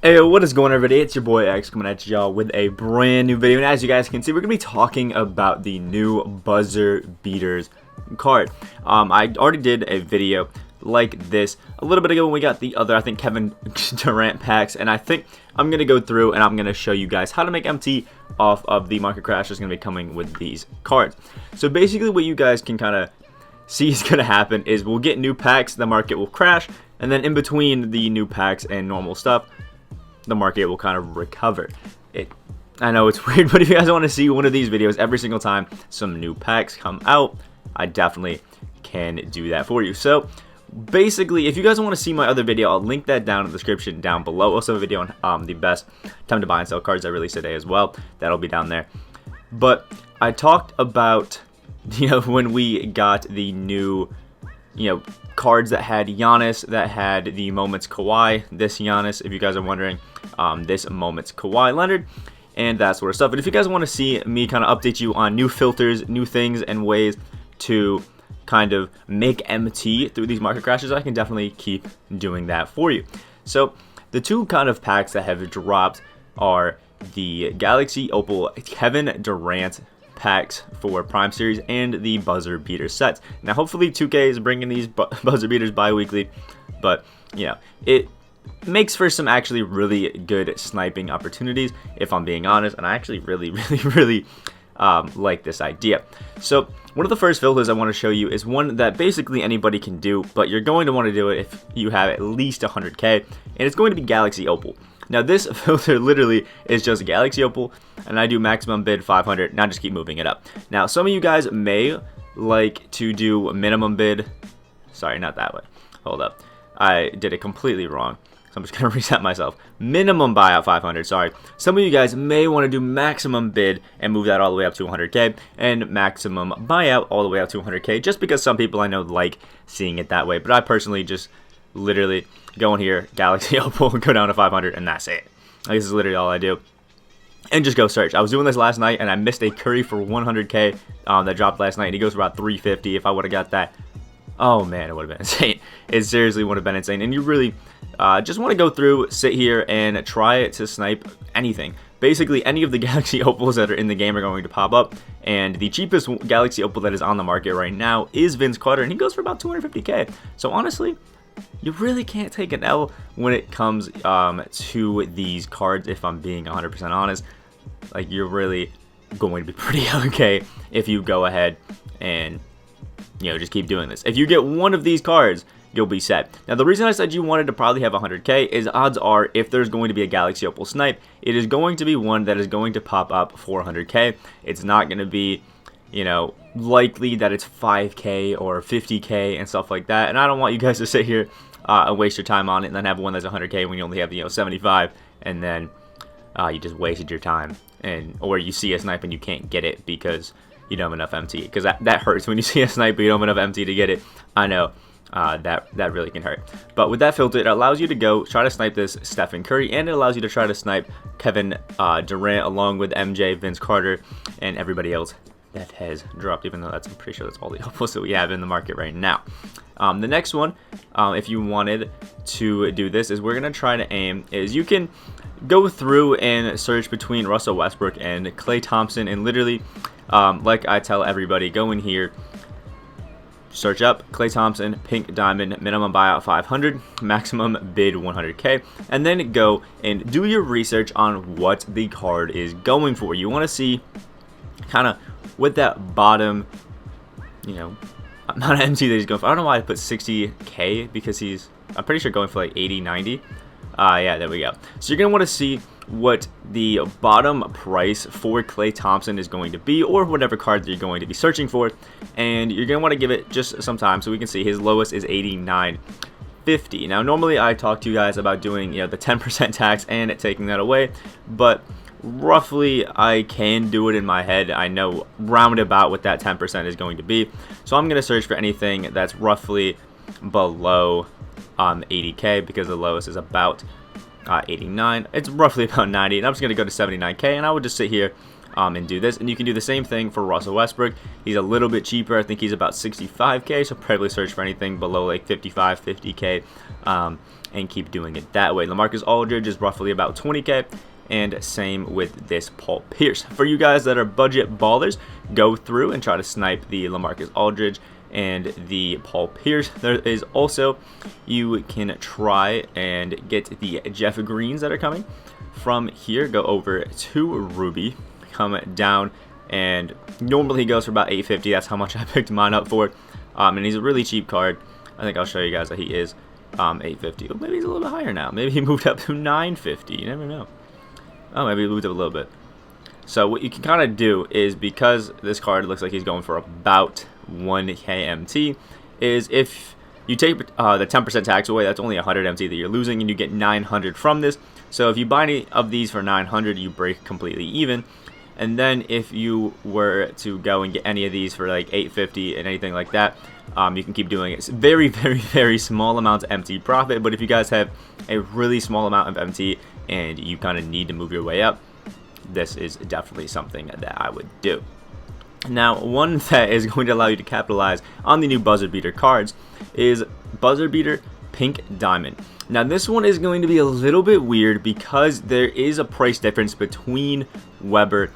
Hey, what is going on, everybody? It's your boy X coming at y'all with a brand new video. And as you guys can see, we're going to be talking about the new buzzer beaters card. I already did a video like this a little bit ago when we got the other, I think, Kevin Durant packs. And I think I'm going to go through and I'm going to show you guys how to make MT off of the market crash that's going to be coming with these cards. So basically what you guys can kind of see is going to happen is we'll get new packs, the market will crash, and then in between the new packs and normal stuff, the market will kind of recover. I know it's weird, but if you guys want to see one of these videos every single time some new packs come out, I definitely can do that for you. So basically, if you guys want to see my other video, I'll link that down in the description down below. Also a video on the best time to buy and sell cards I released today as well. That'll be down there. But I talked about, when we got the new, cards that had Giannis, that had the Moments Kawhi, this Giannis, if you guys are wondering, this Moments Kawhi Leonard, and that sort of stuff. And if you guys want to see me kind of update you on new filters, new things, and ways to kind of make MT through these market crashes, I can definitely keep doing that for you. So the two kind of packs that have dropped are the Galaxy Opal Kevin Durant packs for Prime Series and the buzzer beater sets. Now hopefully 2K is bringing these buzzer beaters bi-weekly, but it makes for some actually really good sniping opportunities, if I'm being honest, and I actually really like this idea. So one of the first filters I want to show you is one that basically anybody can do, but you're going to want to do it if you have at least 100k, and it's going to be Galaxy Opal. Now this filter literally is just Galaxy Opal, and I do maximum bid 500, and I just keep moving it up. Now some of you guys may like to do minimum bid, sorry, not that way, hold up, I did it completely wrong, so I'm just going to reset myself. Minimum buyout 500, sorry. Some of you guys may want to do maximum bid and move that all the way up to 100k, and maximum buyout all the way up to 100k, just because some people I know like seeing it that way, but I personally just literally go in here, Galaxy Opal, go down to 500, and that's it. Like, this is literally all I do. And just go search. I was doing this last night, and I missed a Curry for 100k that dropped last night, and he goes for about 350. If I would have got that, oh man, it would have been insane. It seriously would have been insane. And you really just want to go through, sit here, and try it to snipe anything. Basically, any of the Galaxy Opals that are in the game are going to pop up, and the cheapest Galaxy Opal that is on the market right now is Vince Carter, and he goes for about 250k. So honestly, you really can't take an L when it comes to these cards, if I'm being 100% honest. Like, you're really going to be pretty okay if you go ahead and, just keep doing this. If you get one of these cards, you'll be set. Now, the reason I said you wanted to probably have 100k is odds are if there's going to be a Galaxy Opal snipe, it is going to be one that is going to pop up for 100k. It's not going to be, likely that it's 5k or 50k and stuff like that, and I don't want you guys to sit here and waste your time on it and then have one that's 100k when you only have 75, and then you just wasted your time, or you see a snipe and you can't get it because you don't have enough MT, because that hurts when you see a snipe but you don't have enough MT to get it. I know that really can hurt. But with that filter, it allows you to go try to snipe this Stephen Curry, and it allows you to try to snipe Kevin Durant along with MJ, Vince Carter, and everybody else that has dropped, even though I'm pretty sure that's all the opals that we have in the market right now. The next one, if you wanted to do this, is we're going to try to aim, is you can go through and search between Russell Westbrook and Klay Thompson, and literally, like I tell everybody, go in here, search up Klay Thompson, pink diamond, minimum buyout 500, maximum bid 100k, and then go and do your research on what the card is going for. You want to see kind of with that bottom, amount of MT that he's going for. I don't know why I put 60k, because I'm pretty sure going for like 80, 90. Yeah, there we go. So you're going to want to see what the bottom price for Klay Thompson is going to be, or whatever card that you're going to be searching for, and you're going to want to give it just some time so we can see his lowest is 89.50. Now normally I talk to you guys about doing the 10% tax and taking that away, but roughly I can do it in my head. I know roundabout what that 10% is going to be, so I'm going to search for anything that's roughly below 80k, because the lowest is about 89. It's roughly about 90, and I'm just going to go to 79k, and I would just sit here and do this. And you can do the same thing for Russell Westbrook. He's a little bit cheaper. I think he's about 65k, so probably search for anything below like 55, 50k, and keep doing it that way. LaMarcus Aldridge is roughly about 20k. And same with this Paul Pierce. For you guys that are budget ballers, go through and try to snipe the LaMarcus Aldridge and the Paul Pierce. There is also, you can try and get the Jeff Greens that are coming. From here, go over to Ruby, come down, and normally he goes for about 850. That's how much I picked mine up for. And he's a really cheap card. I think I'll show you guys that he is 850. Oh, maybe he's a little bit higher now. Maybe he moved up to 950. You never know. Oh, maybe he moved up a little bit. So what you can kind of do is, because this card looks like he's going for about 1k MT, is if you take the 10% tax away, that's only 100 MT that you're losing, and you get 900 from this. So if you buy any of these for 900, you break completely even. And then if you were to go and get any of these for like 850 and anything like that, you can keep doing it. It's very, very, very small amount of MT profit. But if you guys have a really small amount of MT and you kind of need to move your way up, this is definitely something that I would do. Now, one that is going to allow you to capitalize on the new buzzer beater cards is buzzer beater Pink Diamond. Now, this one is going to be a little bit weird because there is a price difference between Weber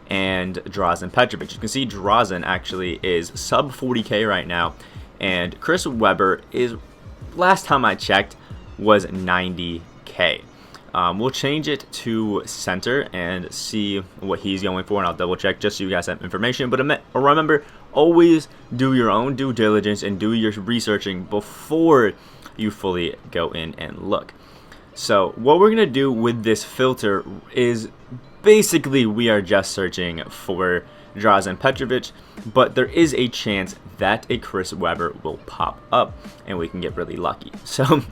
and Drazen Petrovic. You can see Drazen actually is sub 40k right now, and Chris Webber is, last time I checked, was 90k. We'll change it to center and see what he's going for, and I'll double check just so you guys have information. But remember, always do your own due diligence and do your researching before you fully go in and look. So what we're gonna do with this filter is basically we are just searching for Drazen Petrovic, but there is a chance that a Chris Webber will pop up and we can get really lucky. So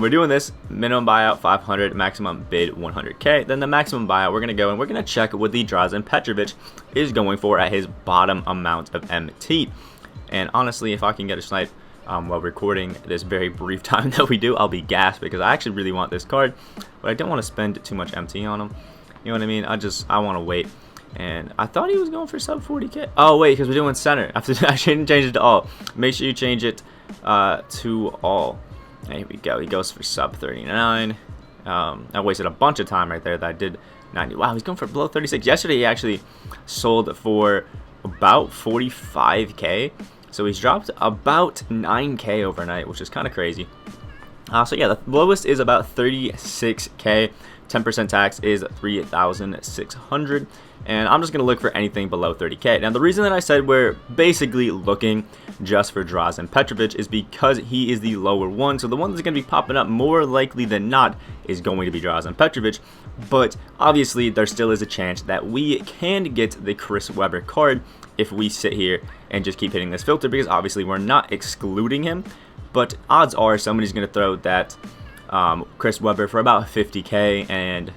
we're doing this minimum buyout 500, maximum bid 100k. Then the maximum buyout, we're gonna go and we're gonna check what the Drazen Petrovic is going for at his bottom amount of MT. And honestly, if I can get a snipe while recording this very brief time that we do, I'll be gassed, because I actually really want this card, but I don't want to spend too much MT on him. You know what I mean? I want to wait. And I thought he was going for sub 40k. Oh wait, because we're doing center. I shouldn't change it to all. Make sure you change it to all. There we go. He goes for sub 39. I wasted a bunch of time right there that I did 90. Wow, he's going for below 36. Yesterday he actually sold for about 45k. So he's dropped about 9k overnight, which is kind of crazy. So yeah, the lowest is about 36k. 10% tax is 3,600. And I'm just going to look for anything below 30k. Now, the reason that I said we're basically looking just for Drazen Petrovic is because he is the lower one. So the one that's going to be popping up more likely than not is going to be Drazen Petrovic. But obviously, there still is a chance that we can get the Chris Webber card if we sit here and just keep hitting this filter, because obviously we're not excluding him. But odds are somebody's going to throw that Chris Webber for about 50k and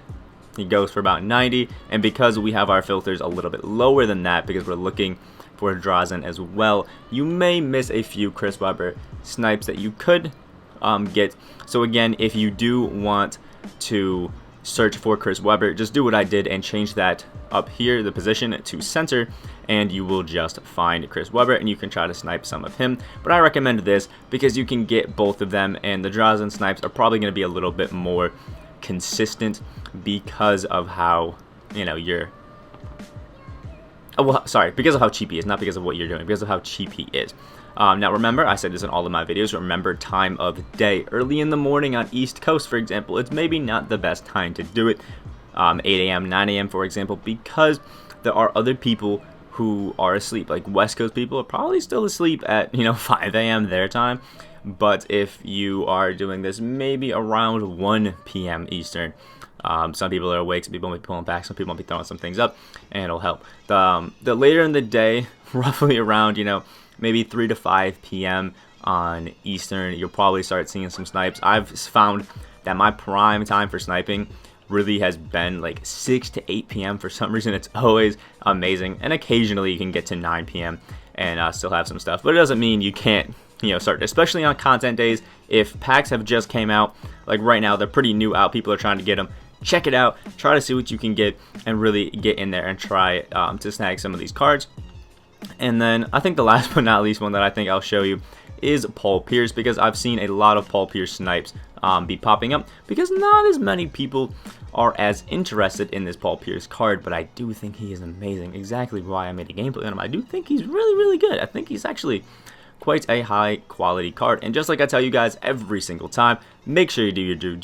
he goes for about 90, and because we have our filters a little bit lower than that, because we're looking for Drazen as well, you may miss a few Chris Webber snipes that you could get. So again, if you do want to search for Chris Webber, just do what I did and change that up here, the position, to center, and you will just find Chris Webber, and you can try to snipe some of him. But I recommend this because you can get both of them, and the Drazen snipes are probably going to be a little bit more consistent because of how, you know, because of how cheap he is, not because of what you're doing, because of how cheap he is. Now remember, I said this in all of my videos, remember time of day. Early in the morning on East Coast, for example, it's maybe not the best time to do it. 8 a.m., 9 a.m., for example, because there are other people who are asleep. Like West Coast people are probably still asleep at, 5 a.m. their time. But if you are doing this maybe around 1 p.m. Eastern, some people are awake, some people might be pulling back, some people might be throwing some things up, and it'll help. The later in the day, roughly around, maybe 3 to 5 p.m. on Eastern, you'll probably start seeing some snipes. I've found that my prime time for sniping really has been like 6 to 8 p.m. For some reason. It's always amazing, and occasionally you can get to 9 p.m. and still have some stuff, but it doesn't mean you can't start, especially on content days. If packs have just came out, like right now, they're pretty new out, people are trying to get them, check it out, try to see what you can get, and really get in there and try to snag some of these cards. And then I think the last but not least one that I think I'll show you is Paul Pierce, because I've seen a lot of Paul Pierce snipes be popping up, because not as many people are as interested in this Paul Pierce card, but I do think he is amazing. Exactly why I made a gameplay on him. I do think he's really good. I think he's actually quite a high quality card, and just like I tell you guys every single time, make sure you do your due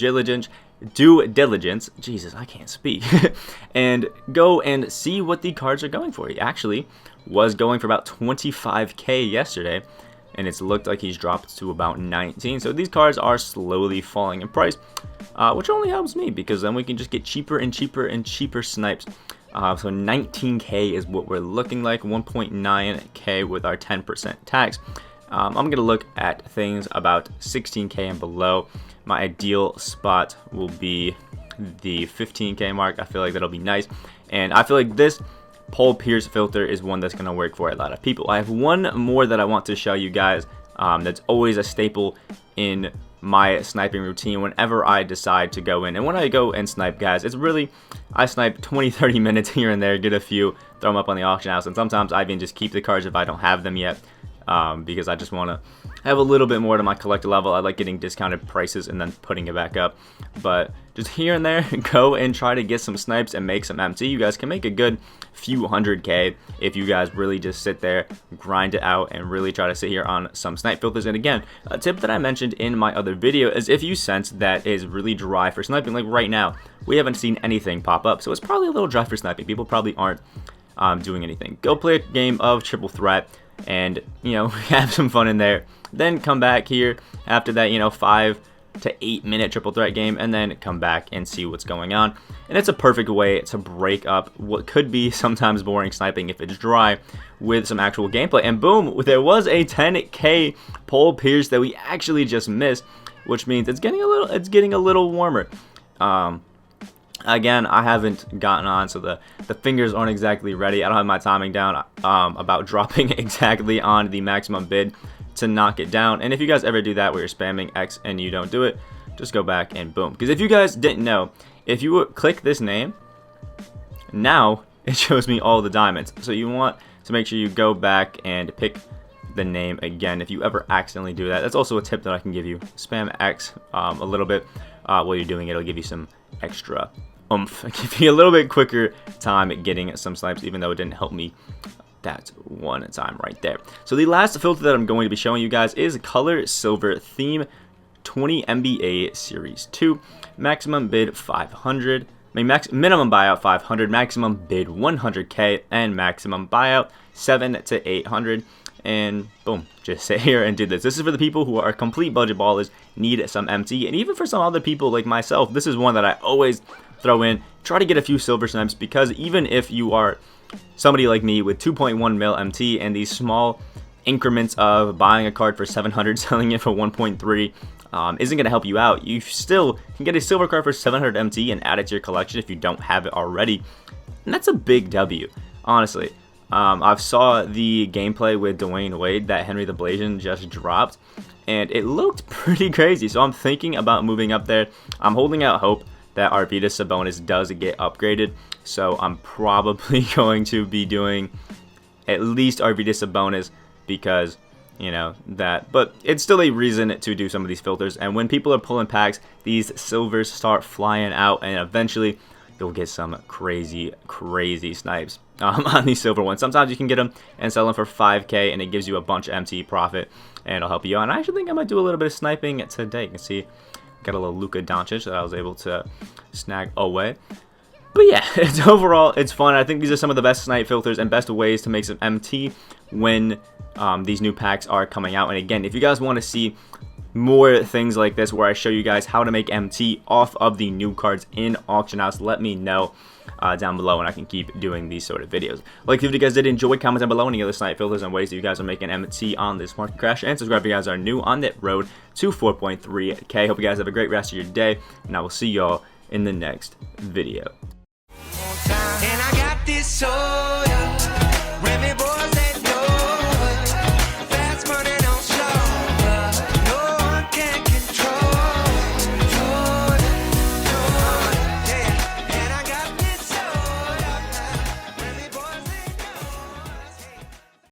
diligence, Jesus, I can't speak, and go and see what the cards are going for. He actually was going for about 25k yesterday, and it's looked like he's dropped to about 19. So these cards are slowly falling in price, which only helps me, because then we can just get cheaper and cheaper and cheaper snipes. So 19k is what we're looking like, 1.9k with our 10% tax. I'm going to look at things about 16k and below. My ideal spot will be the 15k mark. I feel like that'll be nice, and I feel like this Paul Pierce filter is one that's going to work for a lot of people. I have one more that I want to show you guys that's always a staple in my sniping routine whenever I decide to go in. And when I go and snipe, guys, it's really, I snipe 20-30 minutes here and there, get a few, throw them up on the auction house, and sometimes I even just keep the cards if I don't have them yet, because I just want to have a little bit more to my collector level. I like getting discounted prices and then putting it back up. But just here and there, go and try to get some snipes and make some MT. You guys can make a good few 100k if you guys really just sit there, grind it out, and really try to sit here on some snipe filters. And again, a tip that I mentioned in my other video is if you sense that is really dry for sniping, like right now, we haven't seen anything pop up, so it's probably a little dry for sniping. People probably aren't doing anything. Go play a game of triple threat and, you know, have some fun in there. Then come back here after that, you know, 5 to 8 minute triple threat game, and then come back and see what's going on. And it's a perfect way to break up what could be sometimes boring sniping if it's dry with some actual gameplay. And boom, there was a 10k Paul Pierce that we actually just missed, which means it's getting a little warmer. Again, I haven't gotten on, so the fingers aren't exactly ready. I don't have my timing down about dropping exactly on the maximum bid to knock it down. And if you guys ever do that where you're spamming X and you don't do it, just go back and boom. Because if you guys didn't know, if you would click this name, now it shows me all the diamonds. So you want to make sure you go back and pick the name again if you ever accidentally do that. That's also a tip that I can give you. Spam X a little bit while you're doing it. It'll give you some extra oomph. Give you a little bit quicker time at getting some snipes, even though it didn't help me that one time right there. So the last filter that I'm going to be showing you guys is Color Silver Theme 20 NBA Series 2. Maximum bid 500. Minimum buyout 500, maximum bid 100k, and maximum buyout 700 to 800. And boom, just sit here and do this. This is for the people who are complete budget ballers, need some MT, and even for some other people like myself, this is one that I always throw in. Try to get a few silver snipes, because even if you are somebody like me with 2.1 mil MT and these small increments of buying a card for 700, selling it for 1.3 isn't going to help you out, you still can get a silver card for 700 MT and add it to your collection if you don't have it already. And that's a big W, honestly. I've saw the gameplay with Dwayne Wade that Henry the Blasian just dropped, and it looked pretty crazy. So I'm thinking about moving up there. I'm holding out hope that Arvydas Sabonis does get upgraded. So I'm probably going to be doing at least Arvydas Sabonis, because, you know, that. But it's still a reason to do some of these filters. And when people are pulling packs, these silvers start flying out, and eventually you'll get some crazy snipes on these silver ones. Sometimes you can get them and sell them for 5k, and it gives you a bunch of MT profit, and it'll help you out. And I actually think I might do a little bit of sniping today. You can see got a little Luka Doncic that I was able to snag away. But yeah, overall, it's fun. I think these are some of the best snipe filters and best ways to make some MT when these new packs are coming out. And again, if you guys want to see more things like this where I show you guys how to make MT off of the new cards in auction house, let me know down below, and I can keep doing these sort of videos. Like if you guys did enjoy, comment down below any other snipe filters and ways that you guys are making MT on this market crash, and subscribe if you guys are new on that road to 4.3k. Hope you guys have a great rest of your day, and I will see y'all in the next video. And I got this soul.